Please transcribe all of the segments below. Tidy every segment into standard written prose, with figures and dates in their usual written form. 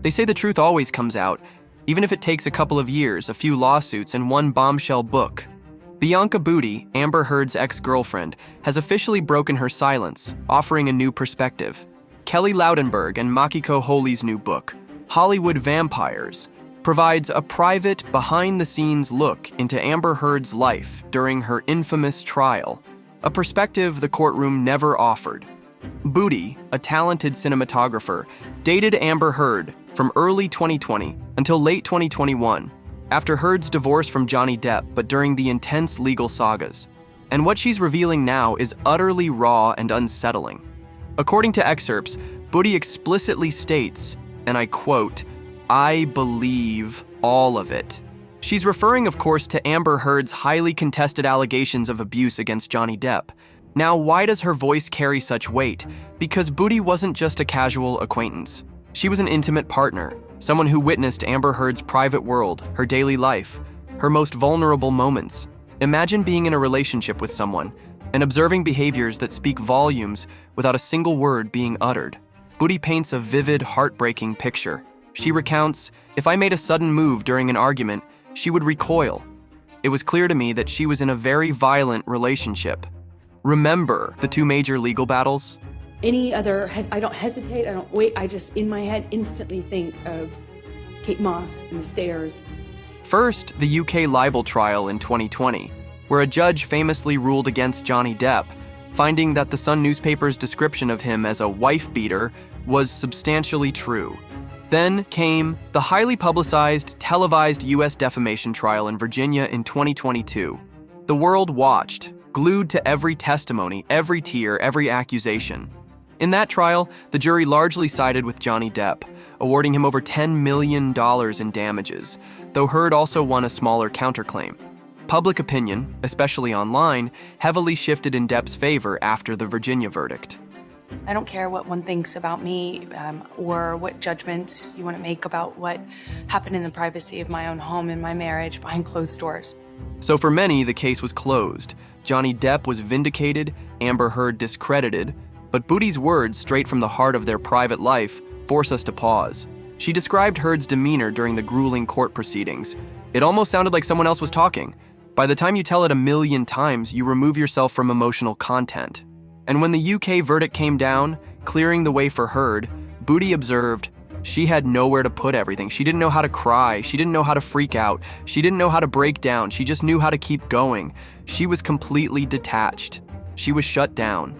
They say the truth always comes out, even if it takes a couple of years, a few lawsuits, and one bombshell book. Bianca Butti, Amber Heard's ex-girlfriend, has officially broken her silence, offering a new perspective. Kelly Loudenberg and Makiko Wholey's new book, Hollywood Vampires, provides a private, behind-the-scenes look into Amber Heard's life during her infamous trial, a perspective the courtroom never offered. Butti, a talented cinematographer, dated Amber Heard from early 2020 until late 2021, after Heard's divorce from Johnny Depp, but during the intense legal sagas. And what she's revealing now is utterly raw and unsettling. According to excerpts, Butti explicitly states, and I quote, "I believe all of it." She's referring, of course, to Amber Heard's highly contested allegations of abuse against Johnny Depp. Now, why does her voice carry such weight? Because Butti wasn't just a casual acquaintance. She was an intimate partner, someone who witnessed Amber Heard's private world, her daily life, her most vulnerable moments. Imagine being in a relationship with someone and observing behaviors that speak volumes without a single word being uttered. Butti paints a vivid, heartbreaking picture. She recounts, "If I made a sudden move during an argument, she would recoil. It was clear to me that she was in a very violent relationship." Remember the two major legal battles? I don't hesitate, I don't wait, I just, in my head, instantly think of Kate Moss and the stairs. First, the UK libel trial in 2020, where a judge famously ruled against Johnny Depp, finding that the Sun newspaper's description of him as a wife-beater was substantially true. Then came the highly publicized, televised US defamation trial in Virginia in 2022. The world watched, glued to every testimony, every tear, every accusation. In that trial, the jury largely sided with Johnny Depp, awarding him over $10 million in damages, though Heard also won a smaller counterclaim. Public opinion, especially online, heavily shifted in Depp's favor after the Virginia verdict. I don't care what one thinks about me or what judgments you want to make about what happened in the privacy of my own home and my marriage behind closed doors. So for many, the case was closed. Johnny Depp was vindicated, Amber Heard discredited, but Butti's words, straight from the heart of their private life, force us to pause. She described Heard's demeanor during the grueling court proceedings. It almost sounded like someone else was talking. By the time you tell it 1,000,000 times, you remove yourself from emotional content. And when the UK verdict came down, clearing the way for Heard, Butti observed, she had nowhere to put everything. She didn't know how to cry. She didn't know how to freak out. She didn't know how to break down. She just knew how to keep going. She was completely detached. She was shut down.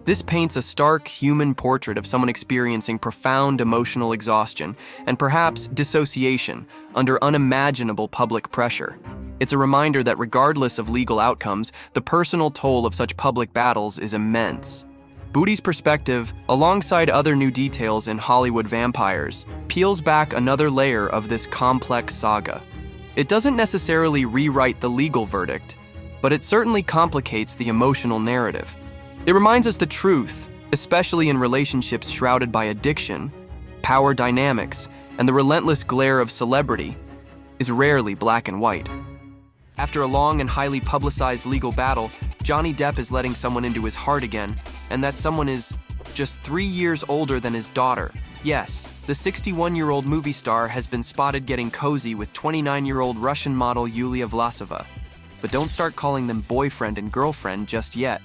This paints a stark human portrait of someone experiencing profound emotional exhaustion and perhaps dissociation under unimaginable public pressure. It's a reminder that regardless of legal outcomes, the personal toll of such public battles is immense. Butti's perspective, alongside other new details in Hollywood Vampires, peels back another layer of this complex saga. It doesn't necessarily rewrite the legal verdict, but it certainly complicates the emotional narrative. It reminds us the truth, especially in relationships shrouded by addiction, power dynamics, and the relentless glare of celebrity, is rarely black and white. After a long and highly publicized legal battle, Johnny Depp is letting someone into his heart again, and that someone is just 3 years older than his daughter. Yes, the 61-year-old movie star has been spotted getting cozy with 29-year-old Russian model Yulia Vlasova. But don't start calling them boyfriend and girlfriend just yet.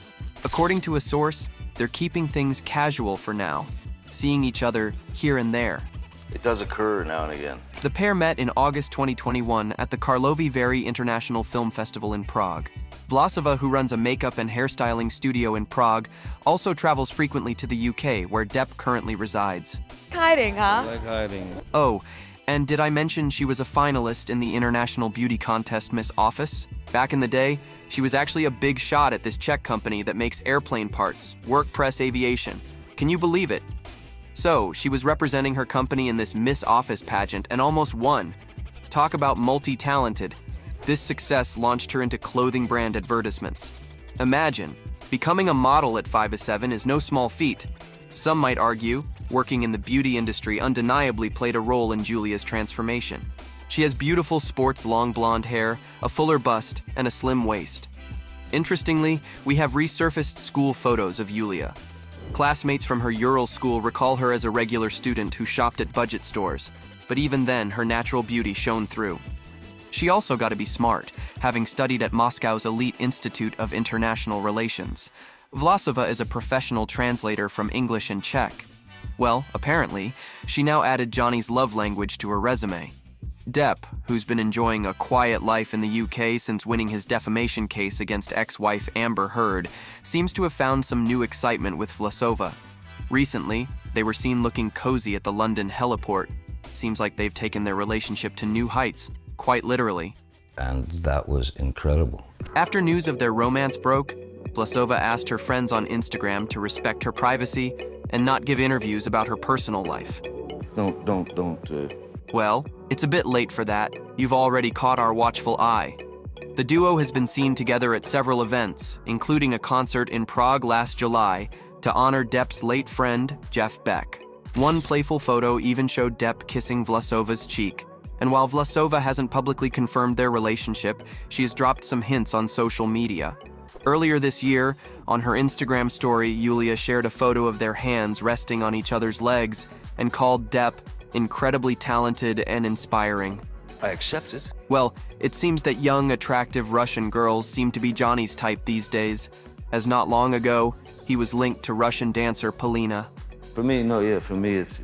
According to a source, they're keeping things casual for now, seeing each other here and there. It does occur now and again. The pair met in August 2021 at the Karlovy Vary International Film Festival in Prague. Vlasova, who runs a makeup and hairstyling studio in Prague, also travels frequently to the UK, where Depp currently resides. Hiding, huh? I like hiding. Oh, and did I mention she was a finalist in the international beauty contest Miss Office? Back in the day, she was actually a big shot at this Czech company that makes airplane parts, Work Press Aviation. Can you believe it? So, she was representing her company in this Miss Office pageant and almost won. Talk about multi-talented. This success launched her into clothing brand advertisements. Imagine, becoming a model at 5'7" is no small feat. Some might argue, working in the beauty industry undeniably played a role in Julia's transformation. She has beautiful sports long blonde hair, a fuller bust, and a slim waist. Interestingly, we have resurfaced school photos of Yulia. Classmates from her Ural school recall her as a regular student who shopped at budget stores, but even then, her natural beauty shone through. She also got to be smart, having studied at Moscow's elite Institute of International Relations. Vlasova is a professional translator from English and Czech. Well, apparently, she now added Johnny's love language to her resume. Depp, who's been enjoying a quiet life in the UK since winning his defamation case against ex-wife Amber Heard, seems to have found some new excitement with Vlasova. Recently, they were seen looking cozy at the London heliport. Seems like they've taken their relationship to new heights, quite literally. And that was incredible. After news of their romance broke, Vlasova asked her friends on Instagram to respect her privacy and not give interviews about her personal life. Don't. Well, it's a bit late for that. You've already caught our watchful eye. The duo has been seen together at several events, including a concert in Prague last July to honor Depp's late friend, Jeff Beck. One playful photo even showed Depp kissing Vlasova's cheek. And while Vlasova hasn't publicly confirmed their relationship, she has dropped some hints on social media. Earlier this year, on her Instagram story, Yulia shared a photo of their hands resting on each other's legs and called Depp incredibly talented and inspiring. I accept it. Well, it seems that young, attractive Russian girls seem to be Johnny's type these days, as not long ago, he was linked to Russian dancer Polina. For me, it's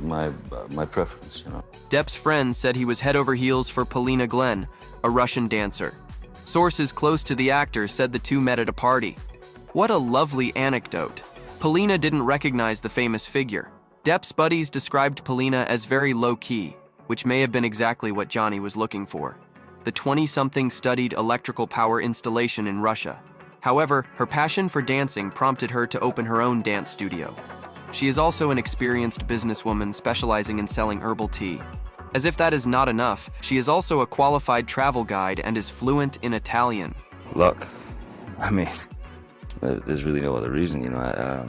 my preference, you know. Depp's friends said he was head over heels for Polina Glenn, a Russian dancer. Sources close to the actor said the two met at a party. What a lovely anecdote. Polina didn't recognize the famous figure. Depp's buddies described Polina as very low-key, which may have been exactly what Johnny was looking for. The 20-something studied electrical power installation in Russia. However, her passion for dancing prompted her to open her own dance studio. She is also an experienced businesswoman specializing in selling herbal tea. As if that is not enough, she is also a qualified travel guide and is fluent in Italian. Luck. I mean, there's really no other reason, you know.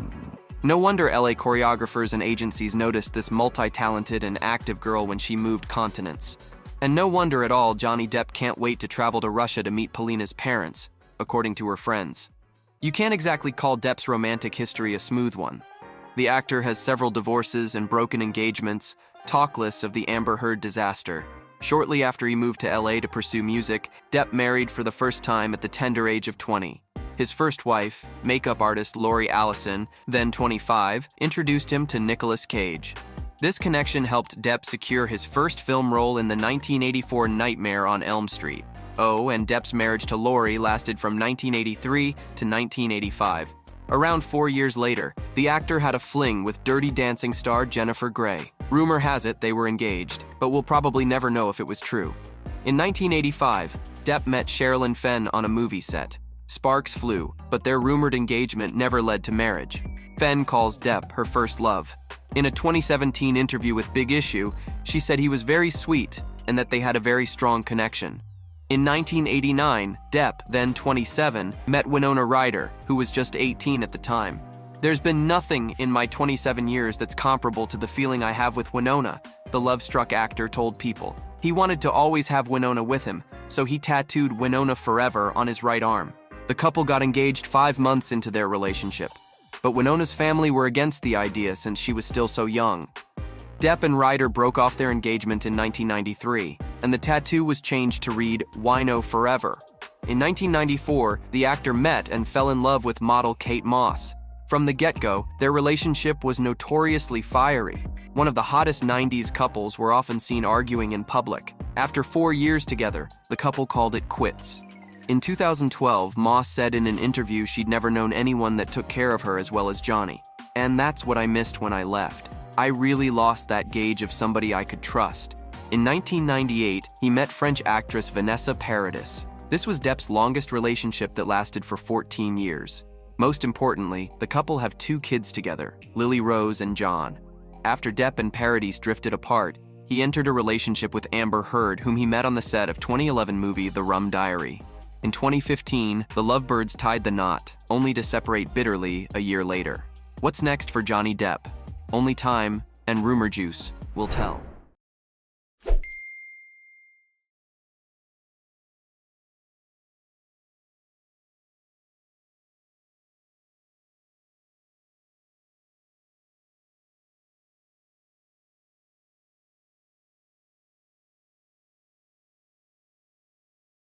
No wonder LA choreographers and agencies noticed this multi-talented and active girl when she moved continents. And no wonder at all Johnny Depp can't wait to travel to Russia to meet Polina's parents, according to her friends. You can't exactly call Depp's romantic history a smooth one. The actor has several divorces and broken engagements, talkless of the Amber Heard disaster. Shortly after he moved to LA to pursue music, Depp married for the first time at the tender age of 20. His first wife, makeup artist Lori Allison, then 25, introduced him to Nicolas Cage. This connection helped Depp secure his first film role in the 1984 Nightmare on Elm Street. Oh, and Depp's marriage to Lori lasted from 1983 to 1985. Around 4 years later, the actor had a fling with Dirty Dancing star Jennifer Grey. Rumor has it they were engaged, but we'll probably never know if it was true. In 1985, Depp met Sherilyn Fenn on a movie set. Sparks flew, but their rumored engagement never led to marriage. Fenn calls Depp her first love. In a 2017 interview with Big Issue, she said he was very sweet and that they had a very strong connection. In 1989, Depp, then 27, met Winona Ryder, who was just 18 at the time. There's been nothing in my 27 years that's comparable to the feeling I have with Winona, the love-struck actor told People. He wanted to always have Winona with him, so he tattooed Winona Forever on his right arm. The couple got engaged 5 months into their relationship, but Winona's family were against the idea since she was still so young. Depp and Ryder broke off their engagement in 1993, and the tattoo was changed to read Wino Forever. In 1994, the actor met and fell in love with model Kate Moss. From the get-go, their relationship was notoriously fiery. One of the hottest 90s couples were often seen arguing in public. After 4 years together, the couple called it quits. In 2012, Moss said in an interview she'd never known anyone that took care of her as well as Johnny. And that's what I missed when I left. I really lost that gauge of somebody I could trust. In 1998, he met French actress Vanessa Paradis. This was Depp's longest relationship that lasted for 14 years. Most importantly, the couple have 2 kids together, Lily Rose and John. After Depp and Paradis drifted apart, he entered a relationship with Amber Heard, whom he met on the set of 2011 movie The Rum Diary. In 2015, the lovebirds tied the knot, only to separate bitterly a year later. What's next for Johnny Depp? Only time and Rumour Juice will tell.